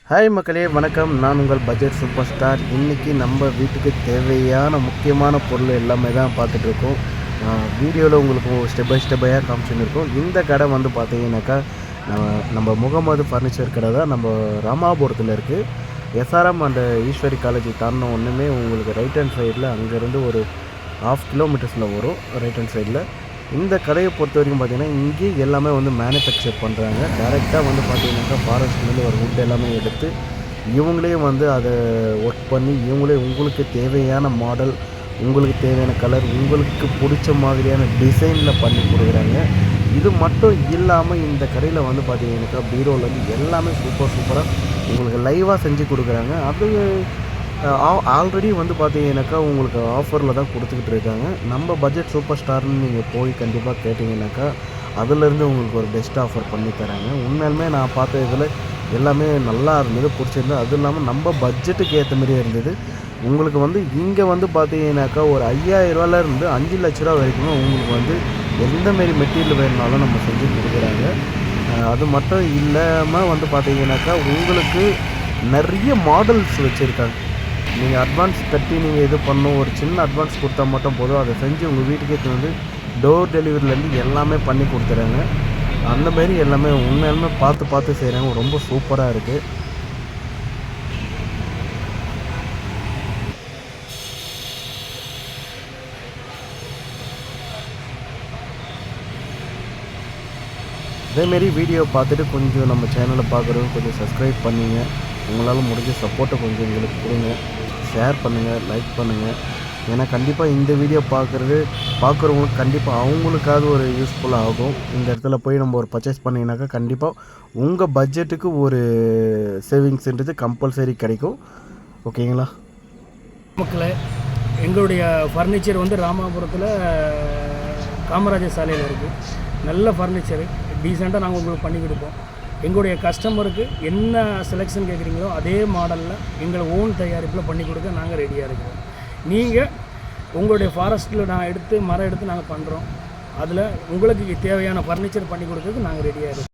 Hi மக்களே வணக்கம். நான் உங்கள் பட்ஜெட் சூப்பர் ஸ்டார். இன்றைக்கி நம்ம வீட்டுக்கு தேவையான முக்கியமான பொருள் எல்லாமே தான் பார்த்துட்ருக்கோம். வீடியோவில் உங்களுக்கு ஸ்டெப் பை ஸ்டெப்பாக காமிச்சுன்னு இருக்கோம். இந்த கடை வந்து பார்த்தீங்கன்னாக்கா நம்ம முகமது ஃபர்னிச்சர் கடை தான் நம்ம ராமாபுரத்தில் இருக்குது. எஸ்ஆர்எம் அண்ட் ஈஸ்வரி காலேஜ் தாண்டின ஒன்றுமே உங்களுக்கு ரைட் ஹேண்ட் சைடில் அங்கேருந்து ஒரு 1/2 கிலோமீட்டர்ஸில் வரும். ரைட் ஹேண்ட் சைடில் இந்த கடையை பொறுத்த வரைக்கும் பார்த்திங்கன்னா இங்கே எல்லாமே வந்து மேனுஃபேக்சர் பண்ணுறாங்க. டேரெக்டாக வந்து பார்த்திங்கனாக்கா ஃபாரஸ்ட்லேருந்து ஒரு வுட் எல்லாமே எடுத்து இவங்களே வந்து அதை ஒர்க் பண்ணி இவங்களே உங்களுக்கு தேவையான மாடல், உங்களுக்கு தேவையான கலர், உங்களுக்கு பிடிச்ச மாதிரியான டிசைனில் பண்ணி கொடுக்குறாங்க. இது மட்டும் இல்லாமல் இந்த கடையில் வந்து பார்த்திங்கனாக்கா பீரோலேருந்து எல்லாமே சூப்பராக உங்களுக்கு லைவாக செஞ்சு கொடுக்குறாங்க. அது ஆல்ரெடி வந்து பார்த்தீங்கன்னாக்கா உங்களுக்கு ஆஃபரில் தான் கொடுத்துக்கிட்டு இருக்காங்க. நம்ம பட்ஜெட் சூப்பர் ஸ்டார்னு நீங்கள் போய் கண்டிப்பாக கேட்டிங்கனாக்கா அதிலேருந்து உங்களுக்கு ஒரு பெஸ்ட் ஆஃபர் பண்ணி தராங்க. உண்மையாலுமே நான் பார்த்த இதில் எல்லாமே நல்லா இருந்தது, பிடிச்சிருந்தது. அதுவும் இல்லாமல் நம்ம பட்ஜெட்டுக்கு ஏற்ற மாதிரியே இருந்தது. உங்களுக்கு வந்து இங்கே வந்து பார்த்தீங்கன்னாக்கா ஒரு 5000ரூவாலேருந்து 5 லட்ச ரூபா வரைக்கும் உங்களுக்கு வந்து எந்தமாரி மெட்டீரியல் வேணுனாலும் நம்ம செஞ்சு கொடுக்குறாங்க. அது மட்டும் இல்லாமல் வந்து பார்த்தீங்கன்னாக்கா உங்களுக்கு நிறைய மாடல்ஸ் வச்சுருக்காங்க. நீங்கள் அட்வான்ஸ் கட்டி நீங்கள் இது பண்ணணும், ஒரு சின்ன அட்வான்ஸ் கொடுத்தா மட்டும் போதும். அதை செஞ்சு உங்கள் வீட்டுக்கே வந்து டோர் டெலிவரிலேருந்து எல்லாமே பண்ணி கொடுத்துறாங்க. அந்தமாரி எல்லாமே உண்மையாலுமே பார்த்து செய்கிறாங்க. ரொம்ப சூப்பராக இருக்குது. அதேமாரி வீடியோ பார்த்துட்டு கொஞ்சம் நம்ம சேனலை பார்க்குறவங்க கொஞ்சம் சப்ஸ்கிரைப் பண்ணிங்க. உங்களால் முடிஞ்ச சப்போர்ட்டை கொஞ்சம் எங்களுக்கு கொடுங்க. ஷேர் பண்ணுங்கள், லைக் பண்ணுங்கள். ஏன்னா கண்டிப்பாக இந்த வீடியோ பார்க்குறவங்களுக்கு கண்டிப்பாக அவங்களுக்காவது ஒரு யூஸ்ஃபுல்லாக ஆகும். இந்த இடத்துல போய் நம்ம ஒரு பர்ச்சேஸ் பண்ணிங்கனாக்கா கண்டிப்பாக உங்கள் பட்ஜெட்டுக்கு ஒரு சேவிங்ஸ்ன்றது கம்பல்சரி கிடைக்கும். ஓகேங்களா மக்களே? எங்களுடைய ஃபர்னிச்சர் வந்து ராமாபுரத்தில் காமராஜர் சாலையில் இருக்குது. நல்ல ஃபர்னிச்சரு டீசெண்டாக நாங்கள் உங்களுக்கு பண்ணி கொடுப்போம். எங்களுடைய கஸ்டமருக்கு என்ன செலெக்ஷன் கேட்குறீங்களோ அதே மாடலில் எங்களை ஓன் தயாரிப்பில் பண்ணி கொடுக்க நாங்கள் ரெடியாக இருக்கிறோம். நீங்கள் உங்களுடைய ஃபாரஸ்ட்டில் மரம் எடுத்து நாங்கள் பண்ணுறோம். அதில் உங்களுக்கு தேவையான ஃபர்னிச்சர் பண்ணி கொடுக்கறதுக்கு நாங்கள் ரெடியாக இருக்கோம்.